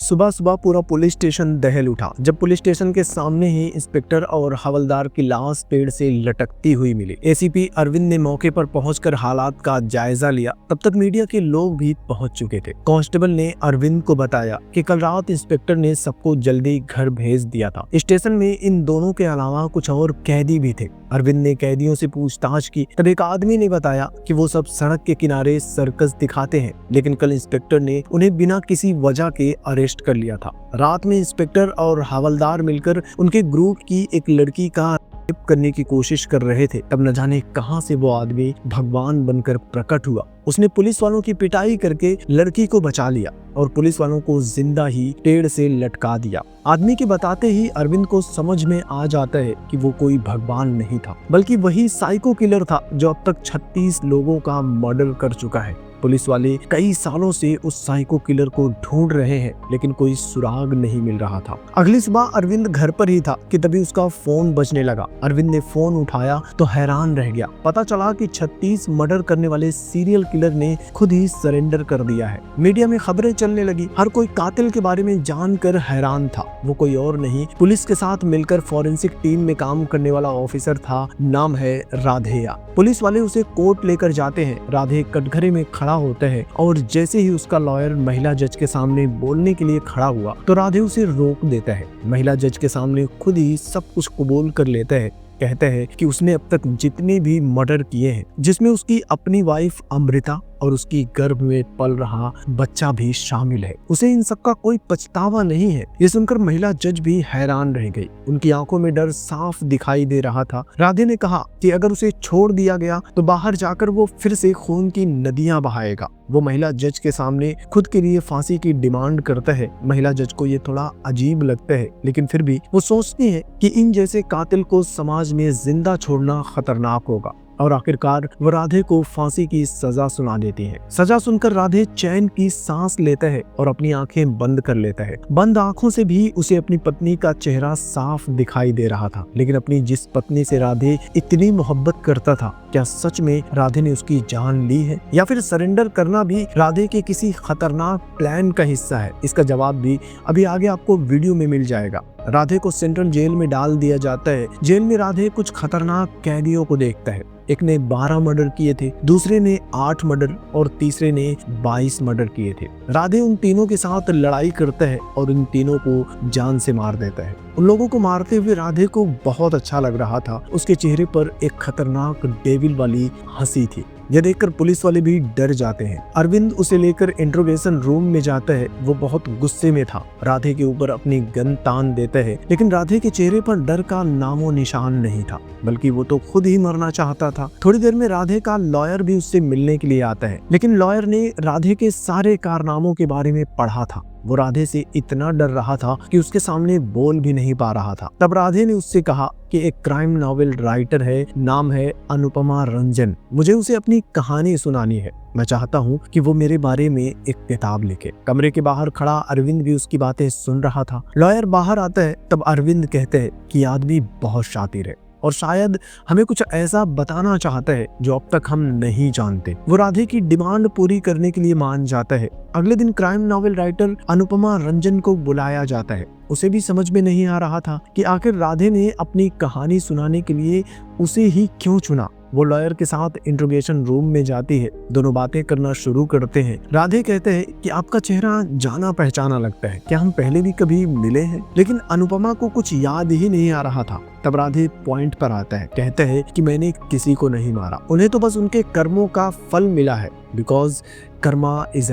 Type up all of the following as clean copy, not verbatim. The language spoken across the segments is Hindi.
सुबह सुबह पूरा पुलिस स्टेशन दहल उठा जब पुलिस स्टेशन के सामने ही इंस्पेक्टर और हवलदार की लाश पेड़ से लटकती हुई मिली। एसीपी अरविंद ने मौके पर पहुंचकर हालात का जायजा लिया। तब तक मीडिया के लोग भी पहुंच चुके थे। कांस्टेबल ने अरविंद को बताया कि कल रात इंस्पेक्टर ने सबको जल्दी घर भेज दिया था। स्टेशन में इन दोनों के अलावा कुछ और कैदी भी थे। अरविंद ने कैदियों से पूछताछ की तब एक आदमी ने बताया कि वो सब सड़क के किनारे सर्कस दिखाते हैं, लेकिन कल इंस्पेक्टर ने उन्हें बिना किसी वजह के अरेस्ट कर लिया था। रात में इंस्पेक्टर और हवलदार मिलकर उनके ग्रुप की एक लड़की का रेप करने की कोशिश कर रहे थे। तब न जाने कहां से वो आदमी भगवान बनकर प्रकट हुआ। उसने पुलिस वालों की पिटाई करके लड़की को बचा लिया और पुलिस वालों को जिंदा ही पेड़ से लटका दिया। आदमी के बताते ही अरविंद को समझ में आ जाता है कि वो कोई भगवान नहीं था, बल्कि वही साइको किलर था जो अब तक 36 लोगों का मर्डर कर चुका है। पुलिस वाले कई सालों से उस साइको किलर को ढूंढ रहे हैं, लेकिन कोई सुराग नहीं मिल रहा था। अगली सुबह अरविंद घर पर ही था कि तभी उसका फोन बजने लगा। अरविंद ने फोन उठाया तो हैरान रह गया। पता चला कि 36 मर्डर करने वाले सीरियल किलर ने खुद ही सरेंडर कर दिया है। मीडिया में खबरें चलने लगी। हर कोई कातिल के बारे में जानकर हैरान था। वो कोई और नहीं, पुलिस के साथ मिलकर फॉरेंसिक टीम में काम करने वाला ऑफिसर था। नाम है राधेया। पुलिस वाले उसे कोर्ट लेकर जाते हैं। राधे कटघरे में खड़ा होता है और जैसे ही उसका लॉयर महिला जज के सामने बोलने के लिए खड़ा हुआ तो राधे उसे रोक देता है। महिला जज के सामने खुद ही सब कुछ कबूल कर लेता है। कहता है कि उसने अब तक जितने भी मर्डर किए हैं, जिसमें उसकी अपनी वाइफ अमृता और उसकी गर्भ में पल रहा बच्चा भी शामिल है, उसे इन सब का कोई पछतावा नहीं है। ये सुनकर महिला जज भी हैरान रह गई। उनकी आंखों में डर साफ दिखाई दे रहा था। राधे ने कहा कि अगर उसे छोड़ दिया गया तो बाहर जाकर वो फिर से खून की नदियां बहाएगा। वो महिला जज के सामने खुद के लिए फांसी की डिमांड करता है। महिला जज को ये थोड़ा अजीब लगता है, लेकिन फिर भी वो सोचती है कि इन जैसे कातिल को समाज में जिंदा छोड़ना खतरनाक होगा और आखिरकार वो राधे को फांसी की सजा सुना देती है। सजा सुनकर राधे चैन की सांस लेता है और अपनी आंखें बंद कर लेता है। बंद आंखों से भी उसे अपनी पत्नी का चेहरा साफ दिखाई दे रहा था। लेकिन अपनी जिस पत्नी से राधे इतनी मोहब्बत करता था, क्या सच में राधे ने उसकी जान ली है या फिर सरेंडर करना भी राधे के किसी खतरनाक प्लान का हिस्सा है? इसका जवाब भी अभी आगे आपको वीडियो में मिल जाएगा। राधे को सेंट्रल जेल में डाल दिया जाता है। जेल में राधे कुछ खतरनाक कैदियों को देखता है। एक ने 12 मर्डर किए थे, दूसरे ने 8 मर्डर और तीसरे ने 22 मर्डर किए थे। राधे उन तीनों के साथ लड़ाई करता है और इन तीनों को जान से मार देता है। उन लोगों को मारते हुए राधे को बहुत अच्छा लग रहा था। उसके चेहरे पर एक खतरनाक डेविल वाली हंसी थी। यह देखकर पुलिस वाले भी डर जाते हैं। अरविंद उसे लेकर इंट्रोगेशन रूम में जाता है। वो बहुत गुस्से में था। राधे के ऊपर अपनी गन तान देता है, लेकिन राधे के चेहरे पर डर का नामो निशान नहीं था, बल्कि वो तो खुद ही मरना चाहता था। थोड़ी देर में राधे का लॉयर भी उससे मिलने के लिए आता है, लेकिन लॉयर ने राधे के सारे कारनामों के बारे में पढ़ा था। वो राधे से इतना डर रहा था कि उसके सामने बोल भी नहीं पा रहा था। तब राधे ने उससे कहा कि एक क्राइम नॉवेल राइटर है, नाम है अनुपमा रंजन, मुझे उसे अपनी कहानी सुनानी है। मैं चाहता हूँ कि वो मेरे बारे में एक किताब लिखे। कमरे के बाहर खड़ा अरविंद भी उसकी बातें सुन रहा था। लॉयर बाहर आता है। तब अरविंद कहते हैं कि आदमी बहुत शातिर है और शायद हमें कुछ ऐसा बताना चाहता है जो अब तक हम नहीं जानते। वो राधे की डिमांड पूरी करने के लिए मान जाता है। अगले दिन crime novel writer Anupama Ranjan को बुलाया जाता है। उसे भी समझ में नहीं आ रहा था कि आखिर राधे ने अपनी कहानी सुनाने के लिए उसे ही क्यों चुना। वो लॉयर के साथ इंट्रोगेशन रूम में जाती है। दोनों बातें करना शुरू करते हैं। राधे कहते हैं कि आपका चेहरा जाना पहचाना लगता है, क्या हम पहले भी कभी मिले हैं? लेकिन अनुपमा को कुछ याद ही नहीं आ रहा था। तब राधे पॉइंट पर आता है। कहते हैं कि मैंने किसी को नहीं मारा, उन्हें तो बस उनके कर्मों का फल मिला है, बिकॉज कर्मा इज।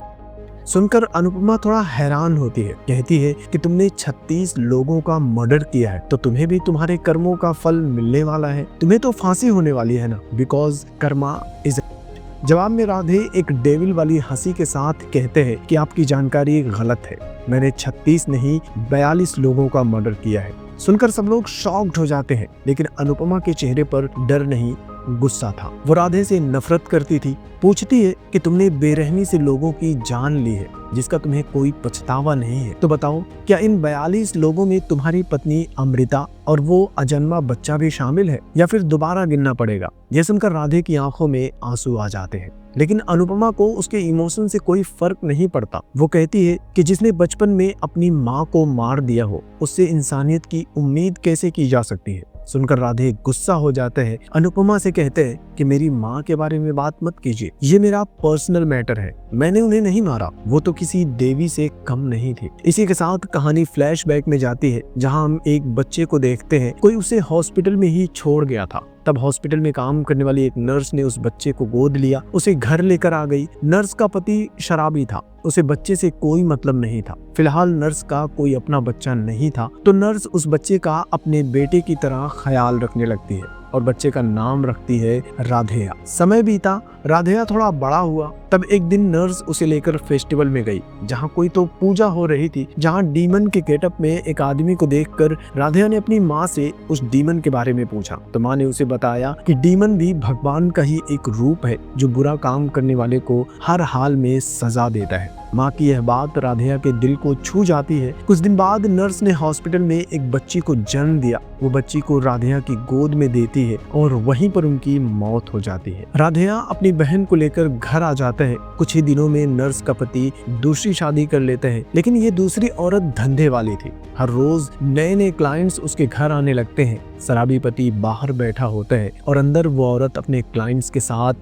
सुनकर अनुपमा थोड़ा हैरान होती है। कहती है कि तुमने 36 लोगों का मर्डर किया है, तो तुम्हें भी तुम्हारे कर्मों का फल मिलने वाला है। तुम्हें तो फांसी होने वाली है ना, बिकॉज कर्मा इज। जवाब में राधे एक डेविल वाली हंसी के साथ कहते हैं कि आपकी जानकारी गलत है। मैंने 36 नहीं 42 लोगों का मर्डर किया है। सुनकर सब लोग शॉक्ड हो जाते हैं, लेकिन अनुपमा के चेहरे पर डर नहीं, गुस्सा था। वो राधे से नफरत करती थी। पूछती है कि तुमने बेरहमी से लोगों की जान ली है, जिसका तुम्हें कोई पछतावा नहीं है, तो बताओ क्या इन 42 लोगों में तुम्हारी पत्नी अमृता और वो अजन्मा बच्चा भी शामिल है, या फिर दोबारा गिनना पड़ेगा? यह सुनकर राधे की आंखों में आंसू आ जाते हैं। लेकिन अनुपमा को उसके इमोशन से कोई फर्क नहीं पड़ता। वो कहती है कि जिसने बचपन में अपनी माँ को मार दिया हो उससे इंसानियत की उम्मीद कैसे की जा सकती है। सुनकर राधे गुस्सा हो जाते हैं, अनुपमा से कहते हैं कि मेरी माँ के बारे में बात मत कीजिए, ये मेरा पर्सनल मैटर है, मैंने उन्हें नहीं मारा, वो तो किसी देवी से कम नहीं थी। इसी के साथ कहानी फ्लैशबैक में जाती है जहां हम एक बच्चे को देखते हैं, कोई उसे हॉस्पिटल में ही छोड़ गया था। तब हॉस्पिटल में काम करने वाली एक नर्स ने उस बच्चे को गोद लिया, उसे घर लेकर आ गई। नर्स का पति शराबी था, उसे बच्चे से कोई मतलब नहीं था। फिलहाल नर्स का कोई अपना बच्चा नहीं था, तो नर्स उस बच्चे का अपने बेटे की तरह ख्याल रखने लगती है और बच्चे का नाम रखती है राधेया। समय बीता, राधेया थोड़ा बड़ा हुआ। तब एक दिन नर्स उसे लेकर फेस्टिवल में गई जहाँ कोई तो पूजा हो रही थी, जहाँ डीमन के गेटअप में एक आदमी को देखकर राधेया ने अपनी माँ से उस डीमन के बारे में पूछा। तो माँ ने उसे बताया कि डीमन भी भगवान का ही एक रूप है जो बुरा काम करने वाले को हर हाल में सजा देता है। माँ की यह बात राधेया के दिल को छू जाती है। कुछ दिन बाद नर्स ने हॉस्पिटल में एक बच्ची को जन्म दिया। वो बच्ची को राधेया की गोद में देती है और वहीं पर उनकी मौत हो जाती है। राधेया अपनी बहन को लेकर घर आ जाता है। कुछ ही दिनों में नर्स का पति दूसरी शादी कर लेता है, लेकिन ये दूसरी औरत धंधे वाली थी। हर रोज नए नए क्लाइंट्स उसके घर आने लगते हैं। शराबी पति बाहर बैठा होता है और अंदर वो औरत अपने क्लाइंट्स के साथ।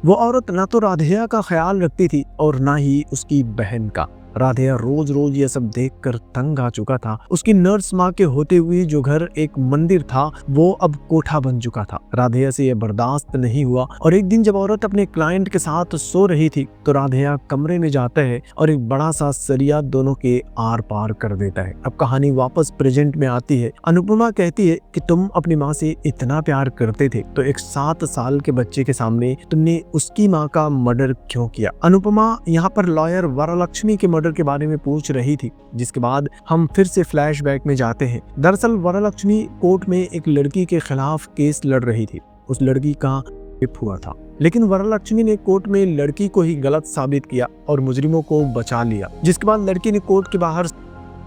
वो औरत ना तो राधेया का ख्याल रखती थी और ना ही उसकी बहन का। राधेया रोज रोज ये सब देखकर तंग आ चुका था। उसकी नर्स माँ के होते हुए जो घर एक मंदिर था वो अब कोठा बन चुका था। राधेया से ये बर्दाश्त नहीं हुआ और एक दिन जब औरत अपने क्लाइंट के साथ सो रही थी तो राधेया कमरे में जाता है और एक बड़ा सा सरिया दोनों के आर पार कर देता है। अब कहानी वापस प्रेजेंट में आती है। अनुपमा कहती है कि तुम अपनी माँ से इतना प्यार करते थे तो एक 7 साल के बच्चे के सामने तुमने उसकी माँ का मर्डर क्यों किया। अनुपमा यहाँ पर लॉयर वरलक्ष्मी के मर्डर के बारे में पूछ रही थी, जिसके बाद हम फिर से फ्लैशबैक में जाते हैं। दरअसल वरलक्ष्मी कोर्ट में एक लड़की के खिलाफ केस लड़ रही थी। उस लड़की का रेप हुआ था, लेकिन वरलक्ष्मी ने कोर्ट में लड़की को ही गलत साबित किया और मुजरिमों को बचा लिया, जिसके बाद लड़की ने कोर्ट के बाहर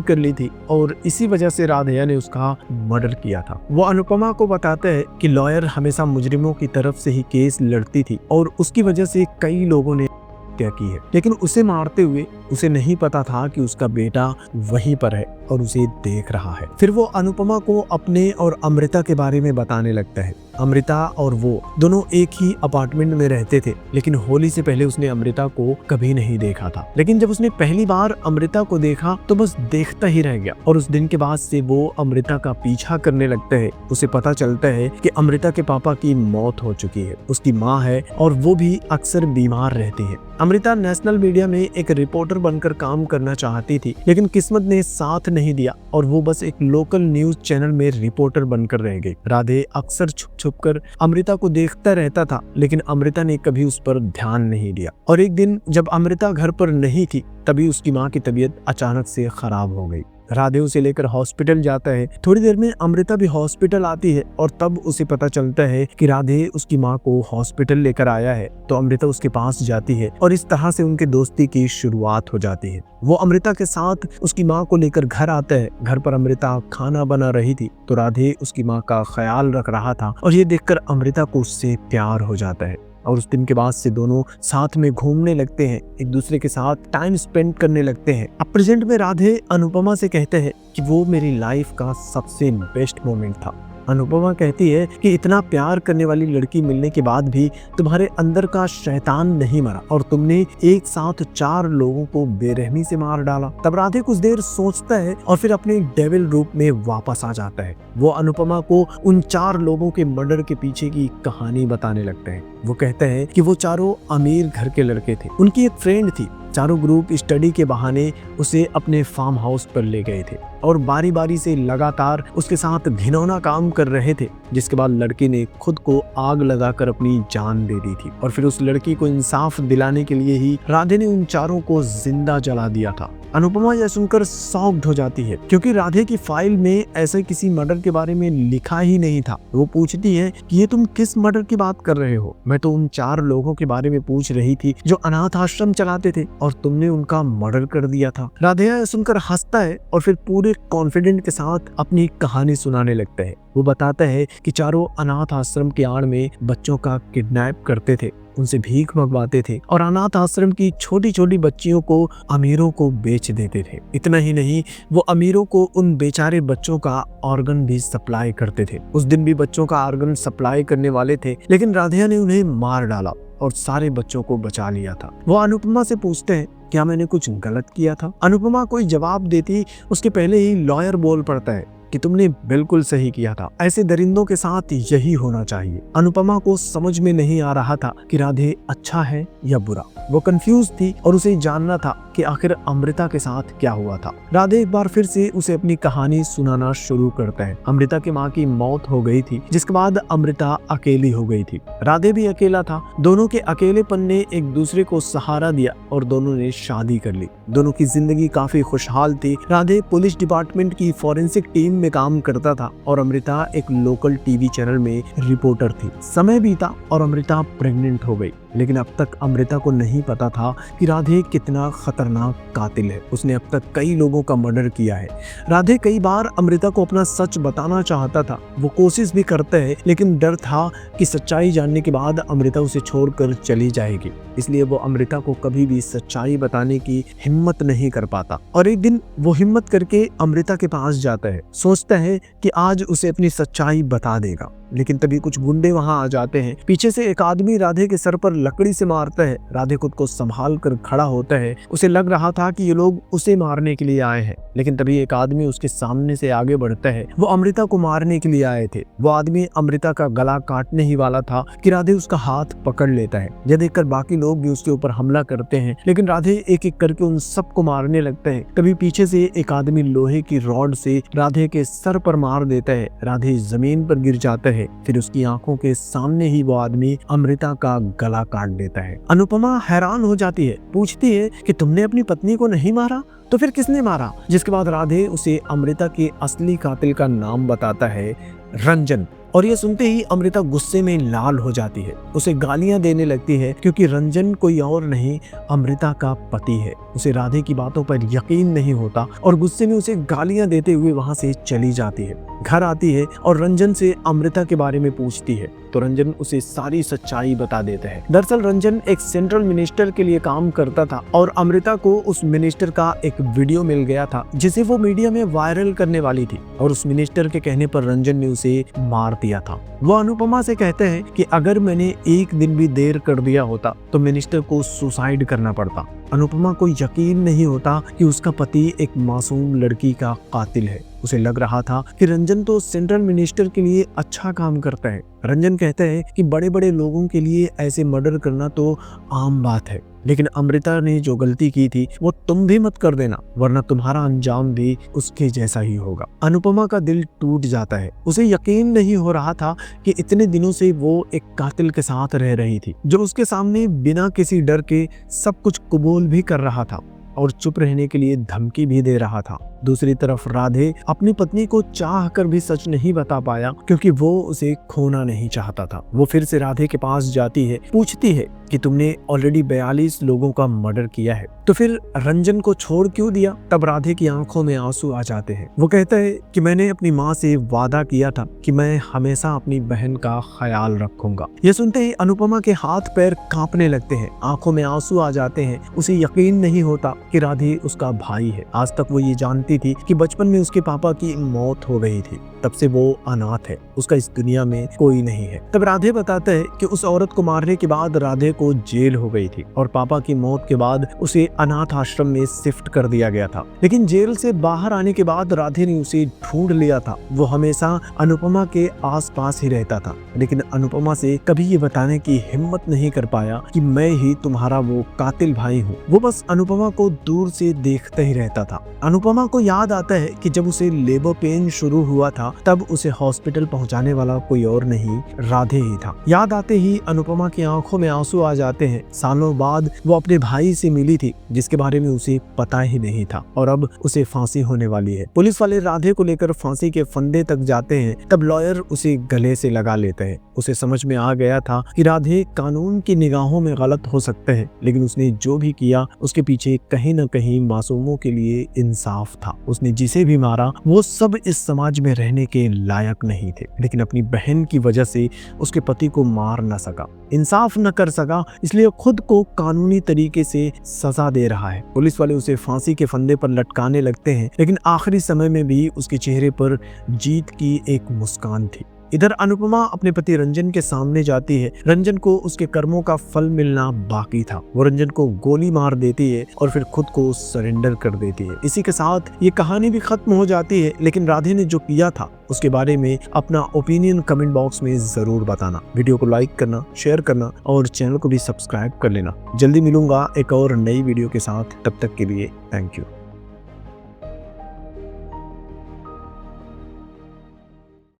कर ली थी और इसी वजह से राधेया ने उसका मर्डर किया था। वो अनुपमा को बताता है कि लॉयर हमेशा मुजरिमों की तरफ से ही केस लड़ती थी और उसकी वजह से कई लोगों ने हत्या की है, लेकिन उसे मारते हुए उसे नहीं पता था कि उसका बेटा वहीं पर है और उसे देख रहा है। फिर वो अनुपमा को अपने और अमृता के बारे में बताने लगता है। अमृता और वो दोनों एक ही अपार्टमेंट में रहते थे, लेकिन होली से पहले उसने अमृता को कभी नहीं देखा था। लेकिन जब उसने पहली बार अमृता को देखा तो बस देखता ही रह गया और उस दिन के बाद से वो अमृता का पीछा करने लगता है। उसे पता चलता है कि अमृता के पापा की मौत हो चुकी है, उसकी माँ है और वो भी अक्सर बीमार रहती है। अमृता नेशनल मीडिया में एक रिपोर्टर बनकर काम करना चाहती थी, लेकिन किस्मत ने साथ नहीं दिया और वो बस एक लोकल न्यूज चैनल में रिपोर्टर बनकर रह गई। राधे अक्सर छुप छुप कर अमृता को देखता रहता था, लेकिन अमृता ने कभी उस पर ध्यान नहीं दिया। और एक दिन जब अमृता घर पर नहीं थी तभी उसकी माँ की तबीयत अचानक से खराब हो गई। राधे उसे लेकर हॉस्पिटल जाता है। थोड़ी देर में अमृता भी हॉस्पिटल आती है और तब उसे पता चलता है कि राधे उसकी माँ को हॉस्पिटल लेकर आया है। तो अमृता उसके पास जाती है और इस तरह से उनके दोस्ती की शुरुआत हो जाती है। वो अमृता के साथ उसकी माँ को लेकर घर आता है। घर पर अमृता खाना बना रही थी तो राधे उसकी माँ का ख्याल रख रहा था और ये देखकर अमृता को उससे प्यार हो जाता है और उस दिन के बाद से दोनों साथ में घूमने लगते हैं, एक दूसरे के साथ टाइम स्पेंड करने लगते हैं। अब प्रेजेंट में राधे अनुपमा से कहते हैं कि वो मेरी लाइफ का सबसे बेस्ट मोमेंट था। अनुपमा कहती है कि इतना प्यार करने वाली लड़की मिलने के बाद भी तुम्हारे अंदर का शैतान नहीं मरा और तुमने एक साथ 4 लोगों को बेरहमी से मार डाला। तब राधे कुछ देर सोचता है और फिर अपने डेविल रूप में वापस आ जाता है। वो अनुपमा को उन 4 लोगों के मर्डर के पीछे की कहानी बताने लगते हैं। वो कहते हैं कि वो चारों अमीर घर के लड़के थे, उनकी एक फ्रेंड थी। चारों ग्रुप स्टडी के बहाने उसे अपने फार्म हाउस पर ले गए थे और बारी बारी से लगातार उसके साथ घिनौना काम कर रहे थे, जिसके बाद लड़की ने खुद को आग लगाकर अपनी जान दे दी थी। और फिर उस लड़की को इंसाफ दिलाने के लिए ही राधे ने उन चारों को जिंदा जला दिया था। अनुपमा यह सुनकर शॉक्ड हो जाती है क्योंकि राधे की फाइल में ऐसे किसी मर्डर के बारे में लिखा ही नहीं था। वो पूछती है कि ये तुम किस मर्डर की बात कर रहे हो? मैं तो उन 4 लोगों के बारे में पूछ रही थी जो अनाथ आश्रम चलाते थे और तुमने उनका मर्डर कर दिया था। राधे यह सुनकर हंसता है और फिर पूरे कॉन्फिडेंट के साथ अपनी कहानी सुनाने लगता है। वो बताता है कि चारों अनाथ आश्रम के आड़ में बच्चों का किडनैप करते थे, उनसे भीख मंगवाते थे और अनाथ आश्रम की छोटी छोटी बच्चियों को अमीरों को बेच देते थे। इतना ही नहीं, वो अमीरों को उन बेचारे बच्चों का ऑर्गन भी सप्लाई करते थे। उस दिन भी बच्चों का ऑर्गन सप्लाई करने वाले थे, लेकिन राधिया ने उन्हें मार डाला और सारे बच्चों को बचा लिया था। वो अनुपमा से पूछते हैं, क्या मैंने कुछ गलत किया था? अनुपमा कोई जवाब देती उसके पहले ही लॉयर बोल पड़ता है कि तुमने बिल्कुल सही किया था, ऐसे दरिंदों के साथ यही होना चाहिए। अनुपमा को समझ में नहीं आ रहा था कि राधे अच्छा है या बुरा। वो कंफ्यूज थी और उसे जानना था कि आखिर अमृता के साथ क्या हुआ था। राधे एक बार फिर से उसे अपनी कहानी सुनाना शुरू करता है। अमृता की माँ की मौत हो गई थी, जिसके बाद अमृता अकेली हो गई थी। राधे भी अकेला था। दोनों के अकेलेपन ने एक दूसरे को सहारा दिया और दोनों ने शादी कर ली। दोनों की जिंदगी काफी खुशहाल थी। राधे पुलिस डिपार्टमेंट की फॉरेंसिक टीम में काम करता था और अमृता एक लोकल टीवी चैनल में रिपोर्टर थी। समय बीता और अमृता प्रेग्नेंट हो गई, लेकिन अब तक अमृता को नहीं पता था कि राधे कितना खतरनाक कातिल है। उसने अब तक कई लोगों का मर्डर किया है। राधे कई बार अमृता को अपना सच बताना चाहता था। वो कोशिश भी करता है, लेकिन डर था कि सच्चाई जानने के बाद अमृता उसे छोड़कर चली जाएगी। इसलिए वो अमृता को कभी भी सच्चाई बताने की हिम्मत नहीं कर पाता। और एक दिन वो हिम्मत करके अमृता के पास जाता है। सोचता है कि आज उसे अपनी सच्चाई बता देगा, लेकिन तभी कुछ गुंडे वहां आ जाते हैं। पीछे से एक आदमी राधे के सर पर लकड़ी से मारता है। राधे खुद को संभाल कर खड़ा होता है। उसे लग रहा था कि ये लोग उसे मारने के लिए आए हैं, लेकिन तभी एक आदमी उसके सामने से आगे बढ़ता है। वो अमृता को मारने के लिए आए थे। वो आदमी अमृता का गला काटने ही वाला था कि राधे उसका हाथ पकड़ लेता है। यह देखकर बाकी लोग भी उसके ऊपर हमला करते हैं, लेकिन राधे एक एक करके उन सबको मारने लगता है। तभी पीछे से एक आदमी लोहे की रॉड से राधे के सर पर मार देता है। राधे जमीन पर गिर जाता है। फिर उसकी आंखों के सामने ही वो आदमी अमृता का गला काट देता है। अनुपमा हैरान हो जाती है, पूछती है कि तुमने अपनी पत्नी को नहीं मारा तो फिर किसने मारा? जिसके बाद राधे उसे अमृता के असली कातिल का नाम बताता है, रंजन। और ये सुनते ही अमृता गुस्से में लाल हो जाती है। उसे गालियां देने लगती है, क्योंकि रंजन कोई और नहीं अमृता का पति है। उसे राधे की बातों पर यकीन नहीं होता और गुस्से में उसे गालियां देते हुए वहां से चली जाती है। घर आती है और रंजन से अमृता के बारे में पूछती है, तो रंजन उसे सारी सच्चाई बता देता है। दरअसल रंजन एक सेंट्रल मिनिस्टर के लिए काम करता था और अमृता को उस मिनिस्टर का एक वीडियो मिल गया था, जिसे वो मीडिया में वायरल करने वाली थी, और उस मिनिस्टर के कहने पर रंजन ने उसे मार दिया था। वो अनुपमा से कहते हैं कि अगर मैंने एक दिन भी देर कर दिया होता तो मिनिस्टर को सुसाइड करना पड़ता। अनुपमा को यकीन नहीं होता कि उसका पति एक मासूम लड़की का कातिल है। उसे लग रहा था कि रंजन तो सेंट्रल मिनिस्टर के लिए अच्छा काम करता है। रंजन कहते हैं कि बड़े बड़े लोगों के लिए ऐसे मर्डर करना तो आम बात है, लेकिन अमृता ने जो गलती की थी वो तुम भी मत कर देना, वरना तुम्हारा अंजाम भी उसके जैसा ही होगा। अनुपमा का दिल टूट जाता है। उसे यकीन नहीं हो रहा था कि इतने दिनों से वो एक कातिल के साथ रह रही थी, जो उसके सामने बिना किसी डर के सब कुछ कबूल भी कर रहा था और चुप रहने के लिए धमकी भी दे रहा था। दूसरी तरफ राधे अपनी पत्नी को चाह कर भी सच नहीं बता पाया, क्योंकि वो उसे खोना नहीं चाहता था। वो फिर से राधे के पास जाती है, पूछती है कि तुमने ऑलरेडी 42 लोगों का मर्डर किया है, तो फिर रंजन को छोड़ क्यों दिया? तब राधे की आंखों में आंसू आ जाते हैं। वो कहता है कि मैंने अपनी माँ से वादा किया था कि मैं हमेशा अपनी बहन का ख्याल रखूंगा। ये सुनते ही अनुपमा के हाथ पैर कांपने लगते हैं, आंखों में आंसू आ जाते हैं। उसे यकीन नहीं होता कि राधे उसका भाई है। आज तक वो ये जानती थी कि बचपन में उसके पापा की मौत हो गई थी, तब से वो अनाथ है, उसका इस दुनिया में कोई नहीं है। तब राधे बताता है कि उस औरत को मारने के बाद राधे को जेल हो गई थी और पापा की मौत के बाद उसे अनाथ आश्रम में शिफ्ट कर दिया गया था। लेकिन जेल से बाहर आने के बाद राधे ने उसे ढूंढ लिया था। वो हमेशा अनुपमा के आसपास ही रहता था, लेकिन अनुपमा से कभी ये बताने की हिम्मत नहीं कर पाया कि मैं ही तुम्हारा वो कातिल भाई हूँ। वो बस अनुपमा को दूर से देखता ही रहता था। अनुपमा को याद आता है कि जब उसे लेबर पेन शुरू हुआ था, तब उसे हॉस्पिटल पहुंचाने वाला कोई और नहीं, राधे ही था। याद आते ही अनुपमा की आंखों में आंसू आ जाते हैं। सालों बाद वो अपने भाई से मिली थी, जिसके बारे में उसे पता ही नहीं था, और अब उसे फांसी होने वाली है। पुलिस वाले राधे को लेकर फांसी के फंदे तक जाते हैं। तब लॉयर उसे गले से लगा लेते हैं। उसे समझ में आ गया था कि राधे कानून की निगाहों में गलत हो सकते हैं, लेकिन उसने जो भी किया उसके पीछे कहीं न कहीं मासूमों के लिए इंसाफ था। था। उसने जिसे भी मारा वो सब इस समाज में रहने के लायक नहीं थे, लेकिन अपनी बहन की वजह से उसके पति को मार न सका, इंसाफ न कर सका, इसलिए खुद को कानूनी तरीके से सजा दे रहा है। पुलिस वाले उसे फांसी के फंदे पर लटकाने लगते हैं, लेकिन आखिरी समय में भी उसके चेहरे पर जीत की एक मुस्कान थी। इधर अनुपमा अपने पति रंजन के सामने जाती है। रंजन को उसके कर्मों का फल मिलना बाकी था। वो रंजन को गोली मार देती है और फिर खुद को सरेंडर कर देती है। इसी के साथ ये कहानी भी खत्म हो जाती है, लेकिन राधे ने जो किया था उसके बारे में अपना ओपिनियन कमेंट बॉक्स में जरूर बताना। वीडियो को लाइक करना, शेयर करना और चैनल को भी सब्सक्राइब कर लेना। जल्दी मिलूंगा एक और नई वीडियो के साथ, तब तक के लिए थैंक यू।